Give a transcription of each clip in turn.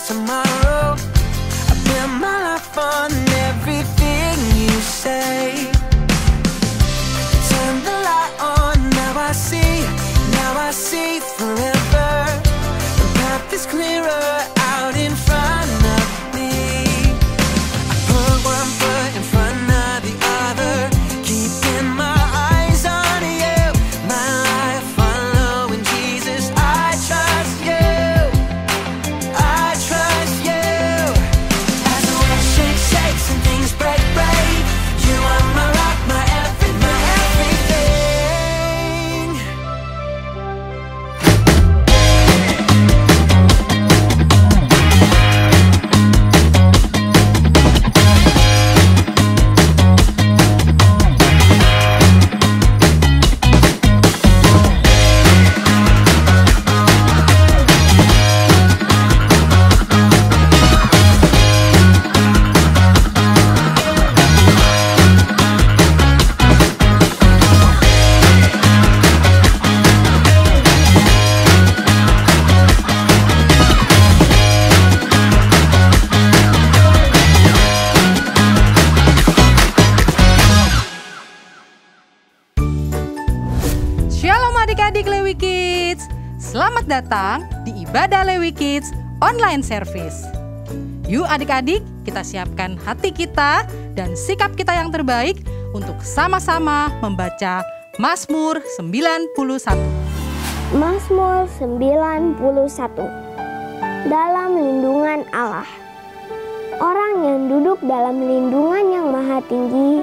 tomorrow. I built my life on everything you say. Turn the light on, now I see forever. The path is clearer out in front of me. I put one foot in front of the other, keeping my eyes on you. My life following Jesus, I trust you. I trust you. As the world shakes and things break, you are my rock, my everything. Shalom adik-adik Lewi Kids. Selamat datang di Ibadah Lewi Kids Online Service. Yuk adik-adik, kita siapkan hati kita dan sikap kita yang terbaik untuk sama-sama membaca Mazmur 91. Mazmur 91. Dalam lindungan Allah. Orang yang duduk dalam lindungan yang maha tinggi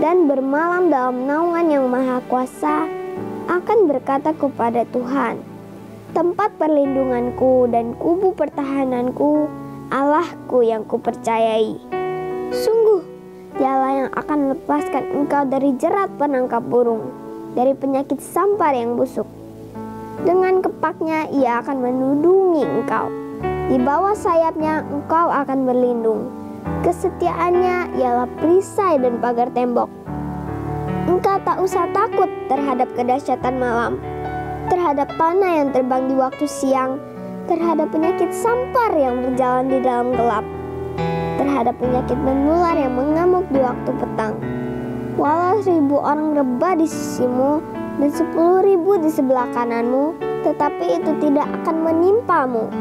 dan bermalam dalam naungan yang maha kuasa akan berkata kepada Tuhan, tempat perlindunganku dan kubu pertahananku, Allahku yang kupercayai. Sungguh, Dialah yang akan melepaskan engkau dari jerat penangkap burung, dari penyakit sampar yang busuk. Dengan kepaknya Ia akan menudungi engkau. Di bawah sayapnya engkau akan berlindung. Kesetiaannya ialah perisai dan pagar tembok. Engkau tak usah takut terhadap kedahsyatan malam, terhadap panah yang terbang di waktu siang, terhadap penyakit sampar yang berjalan di dalam gelap, terhadap penyakit menular yang mengamuk di waktu petang. Walau 1000 orang rebah di sisimu dan 10.000 di sebelah kananmu, tetapi itu tidak akan menimpamu.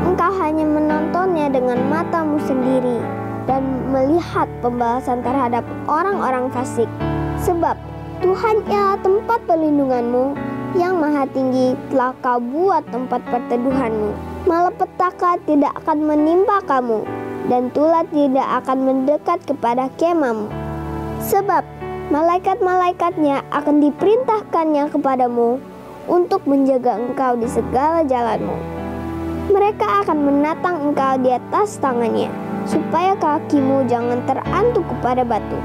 Engkau hanya menontonnya dengan matamu sendiri dan melihat pembalasan terhadap orang-orang fasik. Sebab Tuhan ialah tempat perlindunganmu, yang maha tinggi telah kau buat tempat perteduhanmu. Malapetaka tidak akan menimpa kamu, dan tulah tidak akan mendekat kepada kemahmu. Sebab malaikat-malaikatnya akan diperintahkannya kepadamu untuk menjaga engkau di segala jalanmu. Mereka akan menatang engkau di atas tangannya, supaya kakimu jangan terantuk kepada batu.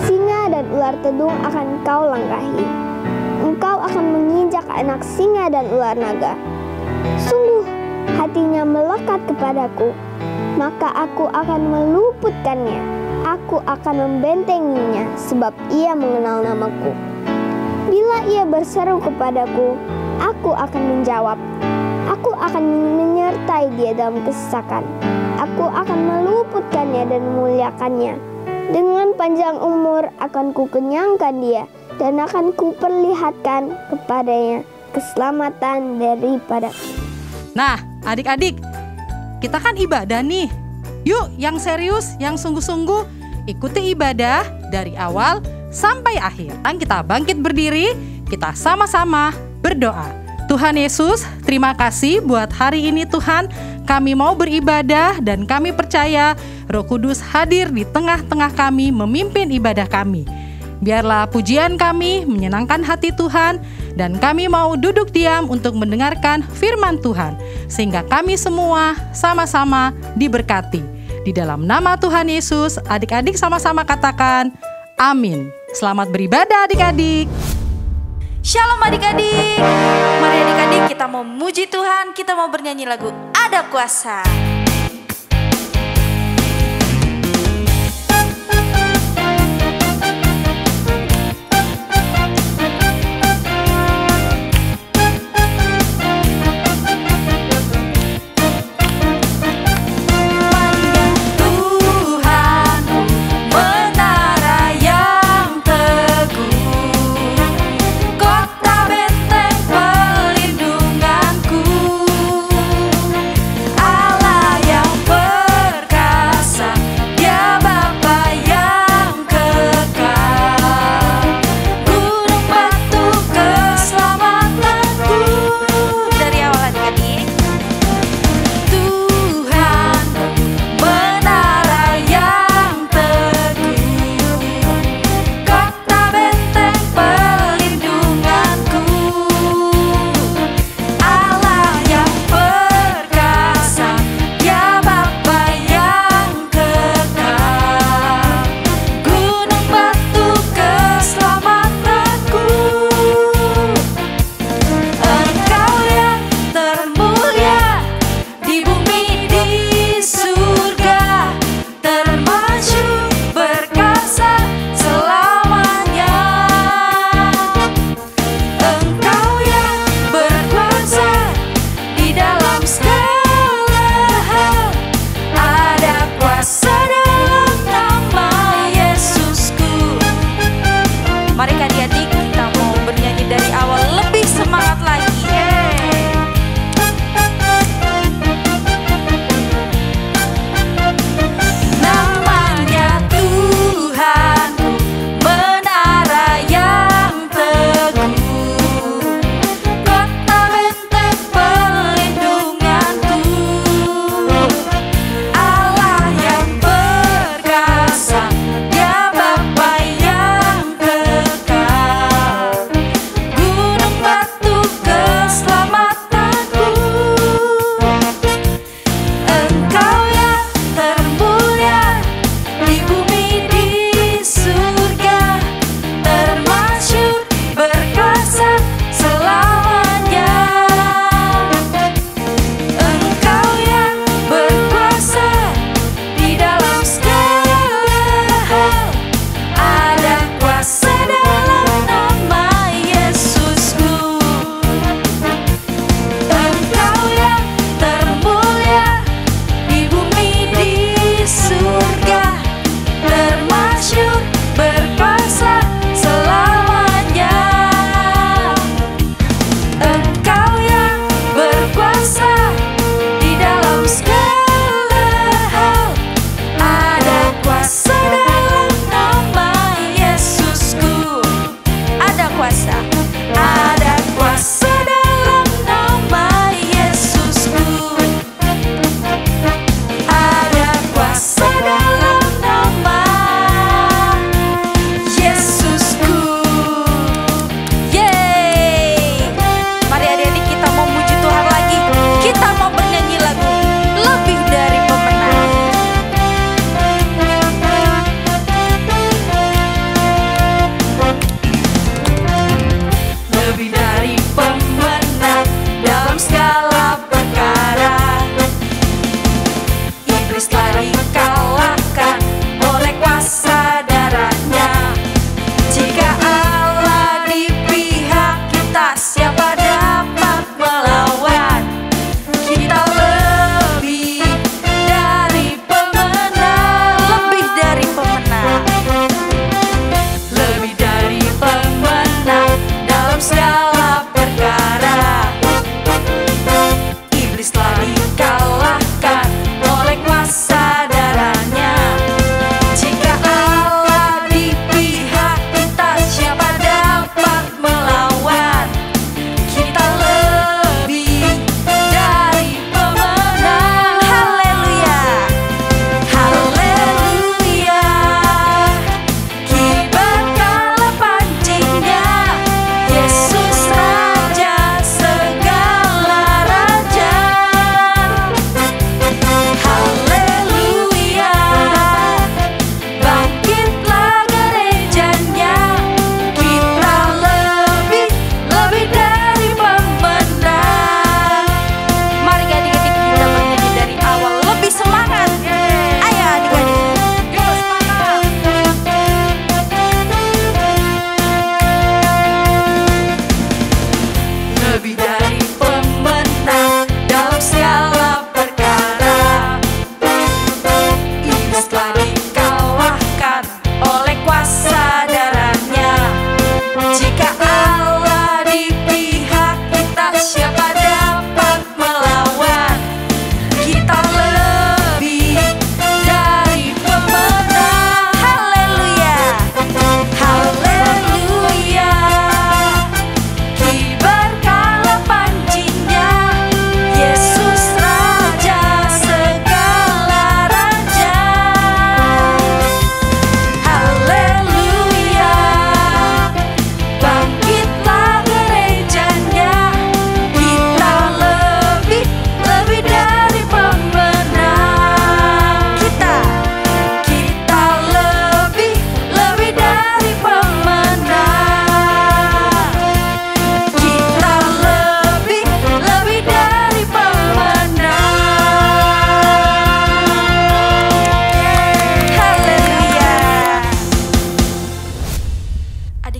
Singa dan ular tedung akan kau langkahi. Engkau akan menginjak anak singa dan ular naga. Sungguh, hatinya melekat kepadaku, maka aku akan meluputkannya. Aku akan membentenginya, sebab ia mengenal namaku. Bila ia berseru kepadaku, aku akan menjawab. Aku akan menyertai dia dalam kesesakan. Aku akan meluputkannya dan memuliakannya. Dengan panjang umur akan kukenyangkan dia, dan akan kuperlihatkan kepadanya keselamatan daripadaku. Nah, adik-adik, kita kan ibadah nih. Yuk, yang serius, yang sungguh-sungguh, ikuti ibadah dari awal sampai akhir. Dan kita bangkit berdiri, kita sama-sama berdoa. Tuhan Yesus, terima kasih buat hari ini Tuhan. Kami mau beribadah dan kami percaya Roh Kudus hadir di tengah-tengah kami memimpin ibadah kami. Biarlah pujian kami menyenangkan hati Tuhan dan kami mau duduk diam untuk mendengarkan firman Tuhan. Sehingga kami semua sama-sama diberkati. Di dalam nama Tuhan Yesus, adik-adik sama-sama katakan amin. Selamat beribadah adik-adik. Shalom adik-adik. Mari adik-adik kita mau memuji Tuhan, kita mau bernyanyi lagu Ada Kuasa.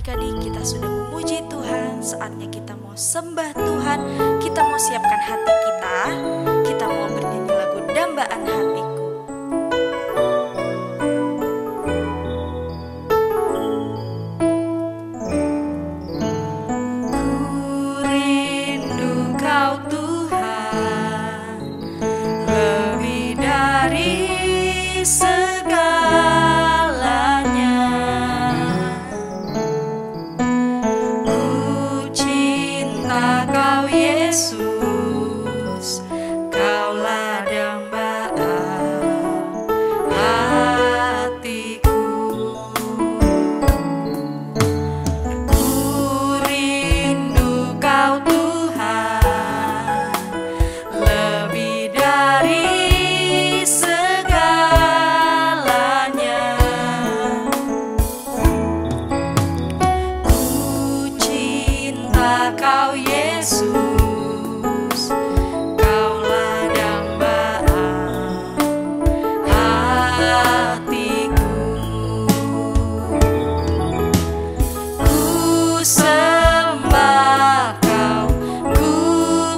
adik-adik, kita sudah memuji Tuhan. Saatnya kita mau sembah Tuhan. Kita mau siapkan hati kita. Kita mau bernyanyi lagu Dambaan Hatiku. Ku rindu Kau Tuhan, lebih dari segalanya. Ku cinta Kau Yesus, Kaulah dambaan hatiku. Ku rindu Kau Tuhan, lebih dari segalanya. Ku cinta Kau Yesus, Kaulah dambaan hatiku. Ku sembah Kau, ku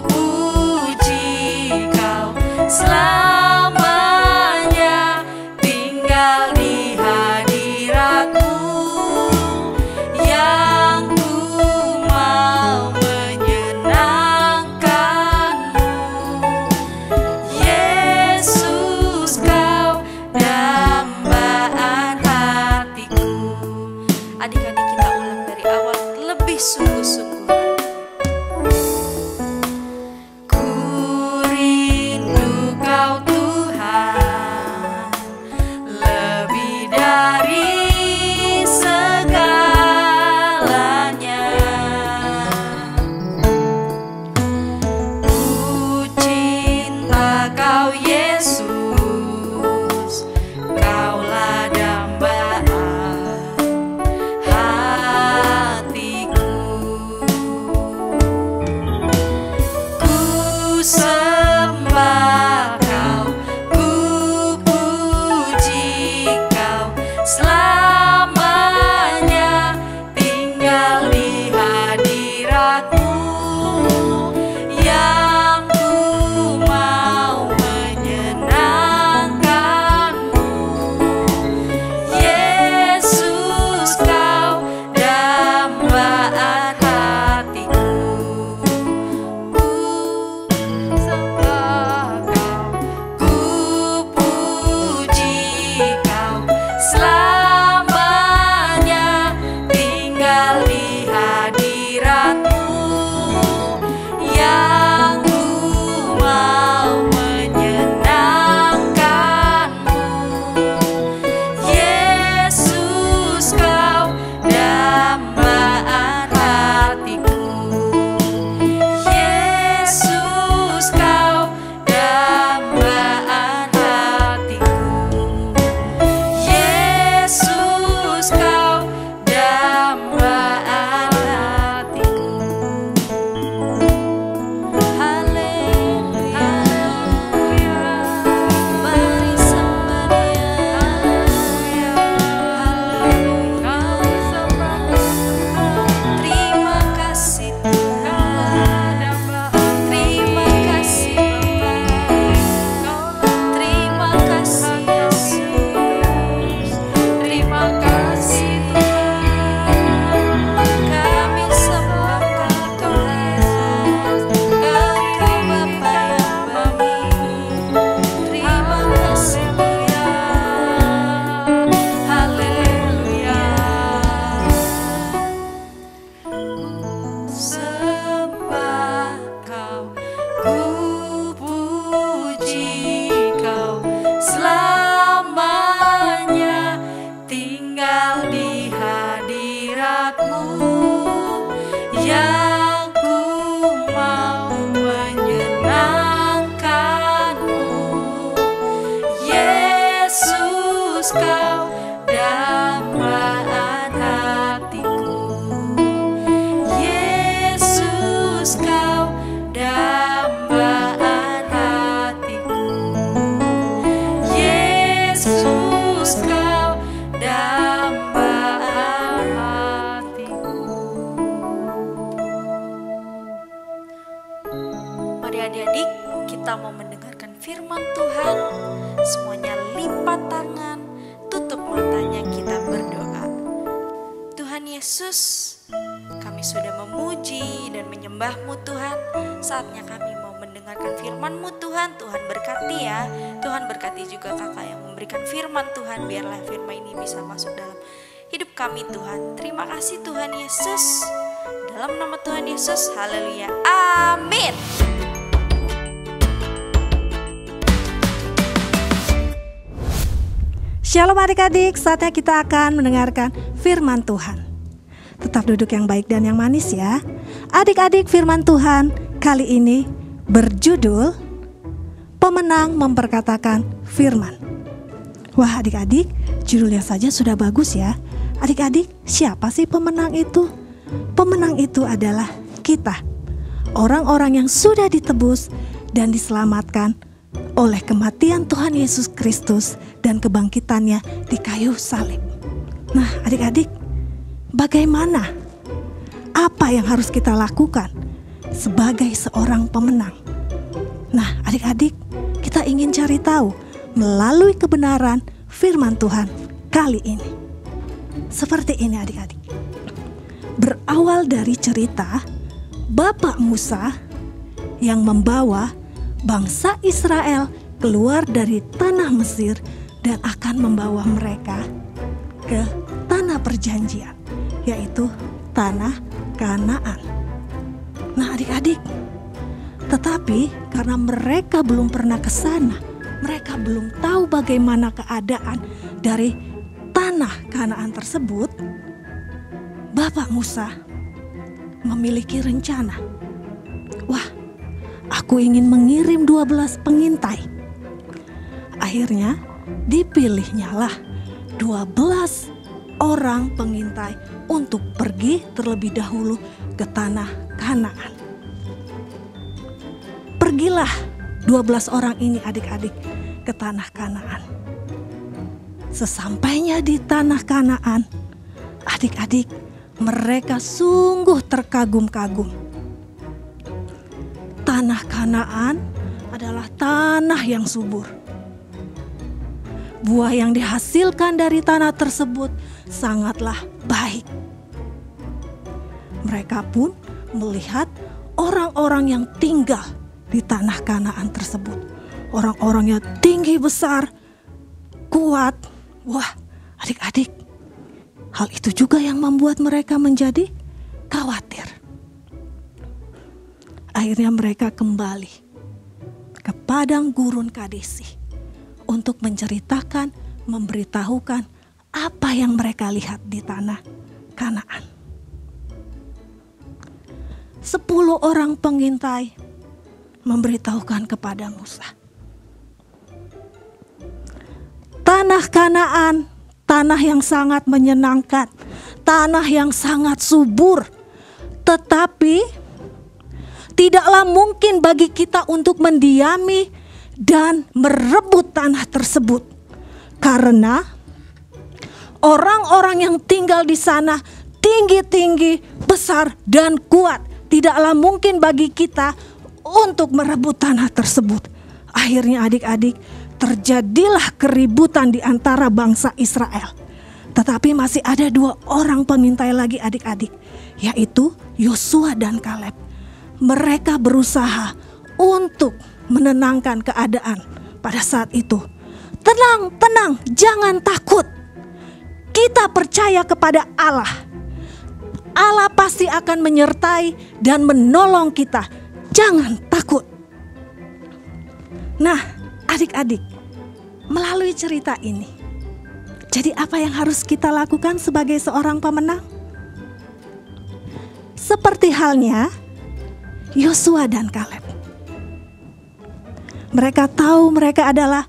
puji Kau, selamanya tinggal di hadirat-Mu, yang ku mau menyenangkan-Mu. Yesus, Kau dambaan hatiku. Adik-adik, kita ulang dari awal lebih sungguh-sungguh. Ku rindu Kau Tuhan, lebih dari segalanya. Ku cinta Kau Yesus, Kaulah dambaan hatiku. Ku sembah Kau, ku puji Kau, selamanya tinggal di hadirat-Mu, yang ku mau menyenangkan-Mu. Yesus, Kau dambaan hatiku. Ku sembah Kau, ku puji Kau, selamanya tinggal di hadirat-Mu, yang ku mau menyenangkan-Mu. Yesus, Kau dambaan hatiku. Yesus, Kau dambaan hatiku. Yesus, Kau dambaan hatiku. Haleluya, mari sembah Dia. Haleluya, terima kasih Tuhan, terima kasih Bapa, terima kasih Yesus, terima kasih Tuhan. Kami sembah Kau Tuhan, Engkau Bapa yang baik. Terima kasih Tuhan. Haleluya. Sembah Kau, ku puji Kau, selamanya tinggal di hadirat-Mu, yang ku mau menyenangkan-Mu. Yesus, Kau dambaan hatiku. Yesus, Kau dambaan hatiku. Yesus, Kau dambaan hatiku. Adik-adik, kita mau mendengarkan firman Tuhan. Semuanya lipat tangan, tutup matanya, kita berdoa. Tuhan Yesus, kami sudah memuji dan menyembah-Mu Tuhan. Saatnya kami mau mendengarkan firman-Mu Tuhan. Tuhan berkati ya. Tuhan berkati juga kakak yang memberikan firman Tuhan. Biarlah firman ini bisa masuk dalam hidup kami Tuhan. Terima kasih Tuhan Yesus. Dalam nama Tuhan Yesus, haleluya, amin. Shalom adik-adik, saatnya kita akan mendengarkan firman Tuhan. Tetap duduk yang baik dan yang manis ya. Adik-adik, firman Tuhan kali ini berjudul Pemenang Memperkatakan Firman. Wah adik-adik, judulnya saja sudah bagus ya. Adik-adik, siapa sih pemenang itu? Pemenang itu adalah kita, orang-orang yang sudah ditebus dan diselamatkan oleh kematian Tuhan Yesus Kristus dan kebangkitannya di kayu salib. Nah adik-adik, bagaimana? Apa yang harus kita lakukan sebagai seorang pemenang? Nah adik-adik, kita ingin cari tahu melalui kebenaran firman Tuhan kali ini. Seperti ini adik-adik. Berawal dari cerita Bapak Musa yang membawa bangsa Israel keluar dari tanah Mesir dan akan membawa mereka ke tanah perjanjian, yaitu tanah Kanaan. Nah adik-adik, tetapi karena mereka belum pernah ke sana, mereka belum tahu bagaimana keadaan dari tanah Kanaan tersebut, Bapak Musa memiliki rencana. Wah, aku ingin mengirim 12 pengintai. Akhirnya dipilihnyalah 12 orang pengintai untuk pergi terlebih dahulu ke tanah Kanaan. Pergilah 12 orang ini adik-adik ke tanah Kanaan. Sesampainya di tanah Kanaan, adik-adik, mereka sungguh terkagum-kagum. Tanah Kanaan adalah tanah yang subur. Buah yang dihasilkan dari tanah tersebut sangatlah baik. Mereka pun melihat orang-orang yang tinggal di tanah Kanaan tersebut. Orang-orangnya tinggi besar, kuat. Wah, adik-adik, hal itu juga yang membuat mereka menjadi khawatir. Akhirnya mereka kembali ke padang gurun Kadesi untuk menceritakan, memberitahukan apa yang mereka lihat di tanah Kanaan. 10 orang pengintai memberitahukan kepada Musa, tanah Kanaan, tanah yang sangat menyenangkan, tanah yang sangat subur, tetapi tidaklah mungkin bagi kita untuk mendiami dan merebut tanah tersebut, karena orang-orang yang tinggal di sana tinggi-tinggi, besar dan kuat. Tidaklah mungkin bagi kita untuk merebut tanah tersebut. Akhirnya adik-adik, terjadilah keributan di antara bangsa Israel. Tetapi masih ada 2 orang pengintai lagi adik-adik, yaitu Yosua dan Kaleb. Mereka berusaha untuk menenangkan keadaan pada saat itu. Tenang, tenang, jangan takut. Kita percaya kepada Allah. Allah pasti akan menyertai dan menolong kita. Jangan takut. Nah, adik-adik, melalui cerita ini, jadi apa yang harus kita lakukan sebagai seorang pemenang? Seperti halnya Yosua dan Kaleb. Mereka tahu mereka adalah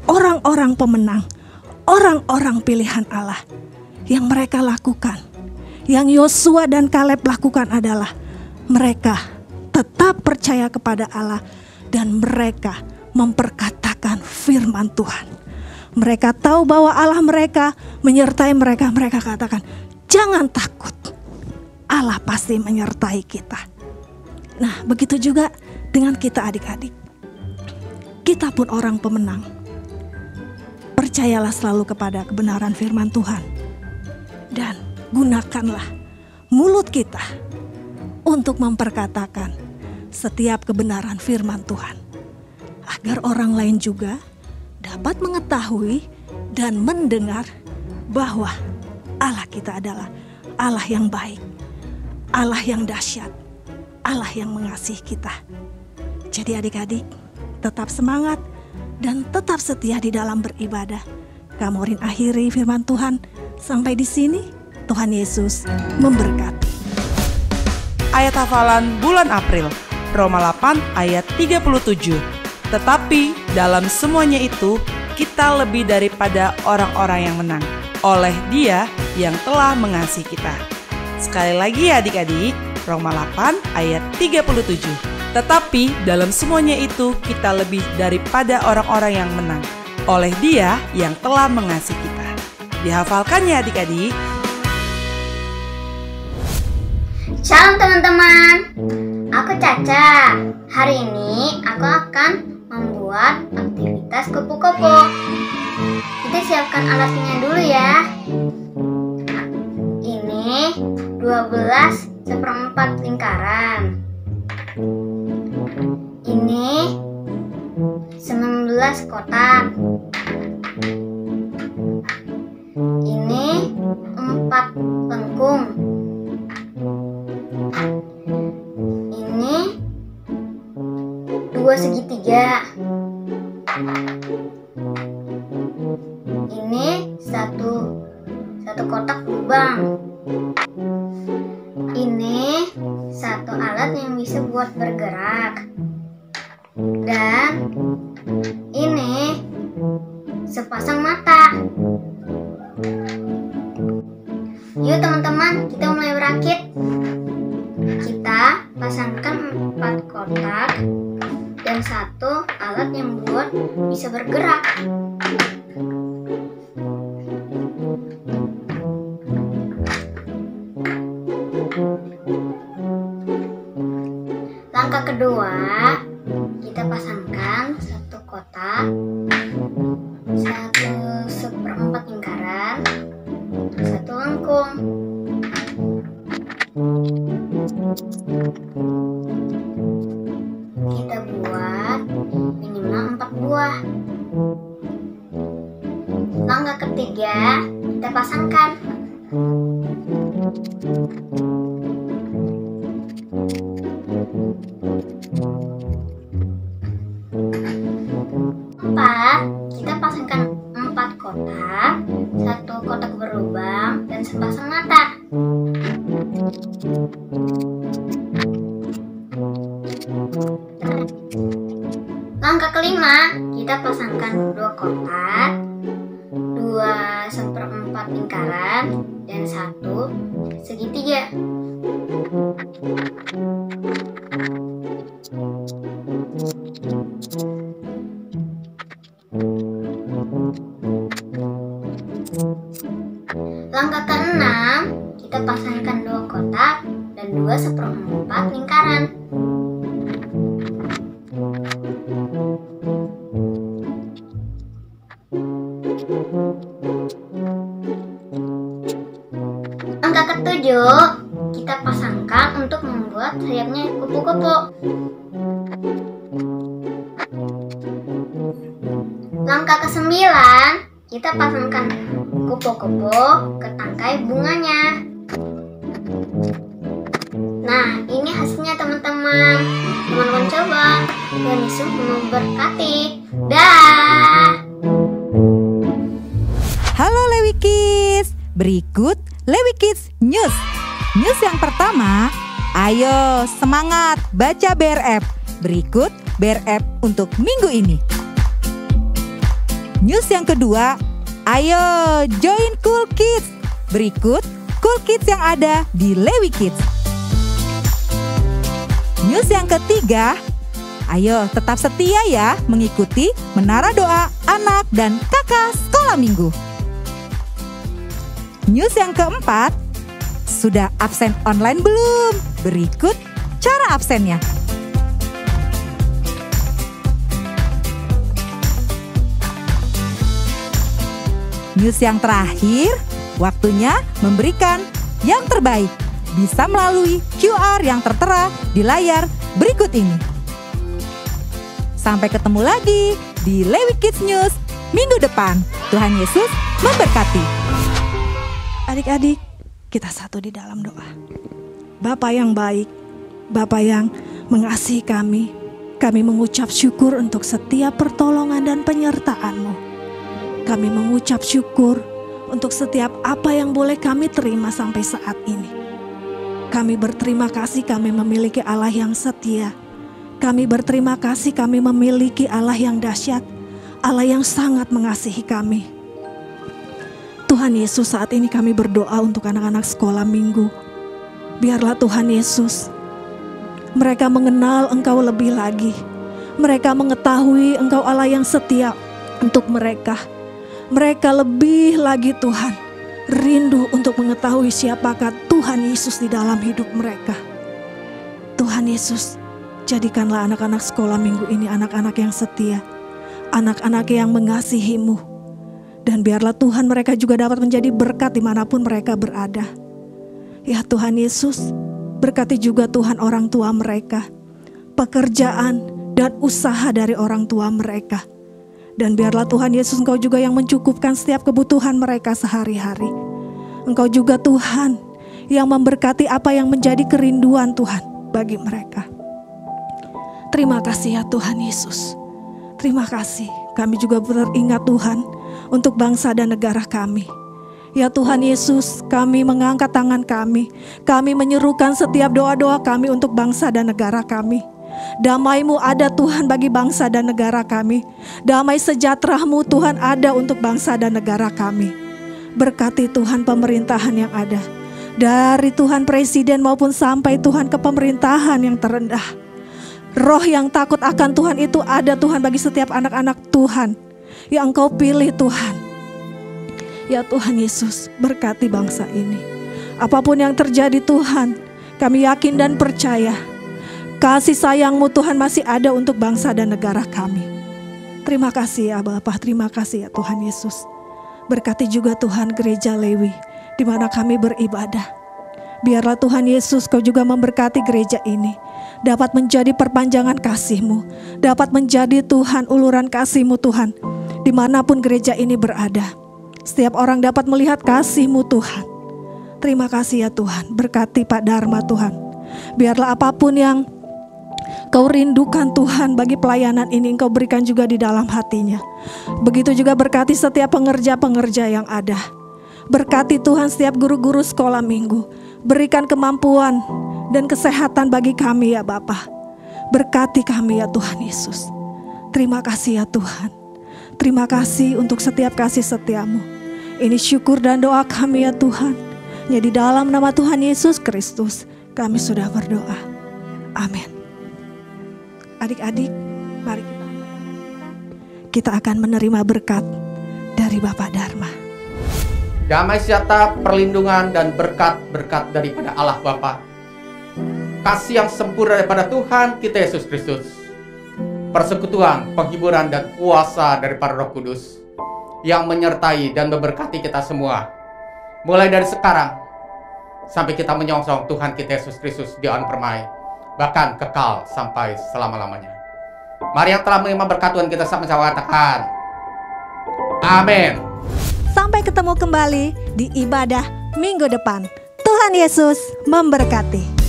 orang-orang pemenang, orang-orang pilihan Allah. Yang mereka lakukan, yang Yosua dan Kaleb lakukan adalah mereka tetap percaya kepada Allah dan mereka memperkatakan firman Tuhan. Mereka tahu bahwa Allah mereka menyertai mereka. Mereka katakan, jangan takut, Allah pasti menyertai kita. Nah, begitu juga dengan kita adik-adik. Kita pun orang pemenang. Percayalah selalu kepada kebenaran firman Tuhan. Dan gunakanlah mulut kita untuk memperkatakan setiap kebenaran firman Tuhan. Agar orang lain juga dapat mengetahui dan mendengar bahwa Allah kita adalah Allah yang baik, Allah yang dahsyat, Allah yang mengasihi kita. Jadi adik-adik, tetap semangat dan tetap setia di dalam beribadah. Kamorin akhiri firman Tuhan sampai di sini. Tuhan Yesus memberkati. Ayat hafalan bulan April, Roma 8 ayat 37. Tetapi dalam semuanya itu kita lebih daripada orang-orang yang menang oleh Dia yang telah mengasihi kita. Sekali lagi ya adik-adik, Roma 8 ayat 37. Tetapi dalam semuanya itu kita lebih daripada orang-orang yang menang oleh Dia yang telah mengasihi kita. Dihafalkan ya adik-adik. Shalom teman-teman, aku Caca. Hari ini aku akan membuat aktivitas kupu-kupu. Kita siapkan alatnya dulu ya. Ini 12/4 lingkaran. Ini 19 kotak. Ini 4 lengkung. Ini 2 segitiga. Ini satu kotak lubang. Ini satu alat yang bisa buat bergerak. Dan ini sepasang mata. Yuk teman-teman, kita mulai berakit. Kita pasangkan 4 kotak dan satu alat yang buat bisa bergerak. Langkah kedua, kita pasangkan satu kotak, 1/4 lingkaran, satu lengkung. Kita buat minimal 4 buah. Langkah ketiga, kita pasangkan. Kita pasangkan 4 kotak, satu kotak berlubang dan sepasang mata. Langkah kelima, kita pasangkan 2 kotak, 2/4 lingkaran dan 1 segitiga. Langkah keenam, kita pasangkan 2 kotak dan 2/4 lingkaran. Langkah ketujuh, kita pasangkan untuk membuat sayapnya kupu-kupu. Langkah ke-9, kita pasangkan kupu-kupu ke tangkai bunganya. Nah, ini hasilnya teman-teman. Teman-teman coba. Tuhan Yesus memberkati. Dah. Halo Lewi Kids, berikut Lewi Kids News. News yang pertama, ayo semangat baca BRF. Berikut BRF untuk minggu ini. News yang kedua, ayo join Cool Kids. Berikut Cool Kids yang ada di Lewi Kids. News yang ketiga, ayo tetap setia ya mengikuti Menara Doa Anak dan Kakak Sekolah Minggu. News yang keempat, sudah absen online belum? Berikut cara absennya. News yang terakhir, waktunya memberikan yang terbaik. Bisa melalui QR yang tertera di layar berikut ini. Sampai ketemu lagi di Lewi Kids News minggu depan. Tuhan Yesus memberkati. Adik-adik, kita satu di dalam doa. Bapa yang baik, Bapa yang mengasihi kami mengucap syukur untuk setiap pertolongan dan penyertaan-Mu. Kami mengucap syukur untuk setiap apa yang boleh kami terima sampai saat ini. Kami berterima kasih kami memiliki Allah yang setia. Kami berterima kasih kami memiliki Allah yang dahsyat, Allah yang sangat mengasihi kami. Tuhan Yesus, saat ini kami berdoa untuk anak-anak sekolah minggu. Biarlah Tuhan Yesus, mereka mengenal Engkau lebih lagi. Mereka mengetahui Engkau Allah yang setia untuk mereka. Mereka lebih lagi Tuhan, rindu untuk mengetahui siapakah Tuhan Yesus di dalam hidup mereka. Tuhan Yesus, jadikanlah anak-anak sekolah minggu ini anak-anak yang setia, anak-anak yang mengasihi-Mu. Dan biarlah Tuhan mereka juga dapat menjadi berkat dimanapun mereka berada. Ya Tuhan Yesus, berkati juga Tuhan orang tua mereka, pekerjaan dan usaha dari orang tua mereka. Dan biarlah Tuhan Yesus Engkau juga yang mencukupkan setiap kebutuhan mereka sehari-hari. Engkau juga Tuhan yang memberkati apa yang menjadi kerinduan Tuhan bagi mereka. Terima kasih ya Tuhan Yesus. Terima kasih. Kami juga teringat Tuhan untuk bangsa dan negara kami. Ya Tuhan Yesus, kami mengangkat tangan kami. Kami menyerukan setiap doa-doa kami untuk bangsa dan negara kami. Damai-Mu ada Tuhan bagi bangsa dan negara kami. Damai sejahtera-Mu Tuhan ada untuk bangsa dan negara kami. Berkati Tuhan pemerintahan yang ada, dari Tuhan presiden maupun sampai Tuhan ke pemerintahan yang terendah. Roh yang takut akan Tuhan itu ada Tuhan bagi setiap anak-anak Tuhan yang Engkau pilih Tuhan. Ya Tuhan Yesus, berkati bangsa ini. Apapun yang terjadi Tuhan, kami yakin dan percaya kasih sayang-Mu Tuhan masih ada untuk bangsa dan negara kami. Terima kasih ya Bapa, terima kasih ya Tuhan Yesus. Berkati juga Tuhan gereja Lewi di mana kami beribadah. Biarlah Tuhan Yesus Kau juga memberkati gereja ini, dapat menjadi perpanjangan kasih-Mu, dapat menjadi Tuhan uluran kasih-Mu Tuhan dimanapun gereja ini berada. Setiap orang dapat melihat kasih-Mu Tuhan. Terima kasih ya Tuhan, berkati Pak Dharma Tuhan. Biarlah apapun yang Kau rindukan Tuhan bagi pelayanan ini Engkau berikan juga di dalam hatinya. Begitu juga berkati setiap pengerja-pengerja yang ada. Berkati Tuhan setiap guru-guru sekolah minggu. Berikan kemampuan dan kesehatan bagi kami ya Bapa. Berkati kami ya Tuhan Yesus. Terima kasih ya Tuhan. Terima kasih untuk setiap kasih setia-Mu. Ini syukur dan doa kami ya Tuhan. Ya di dalam nama Tuhan Yesus Kristus kami sudah berdoa. Amin. Adik-adik, mari kita akan menerima berkat dari Bapak Dharma. Damai sejahtera, perlindungan dan berkat-berkat daripada Allah Bapa. Kasih yang sempurna daripada Tuhan kita Yesus Kristus. Persekutuan, penghiburan dan kuasa daripada Roh Kudus yang menyertai dan memberkati kita semua. Mulai dari sekarang sampai kita menyongsong Tuhan kita Yesus Kristus di awan permai, bahkan kekal sampai selama-lamanya. Mari yang telah menerima berkat Tuhan kita sama-sama katakan amin. Sampai ketemu kembali di ibadah minggu depan. Tuhan Yesus memberkati.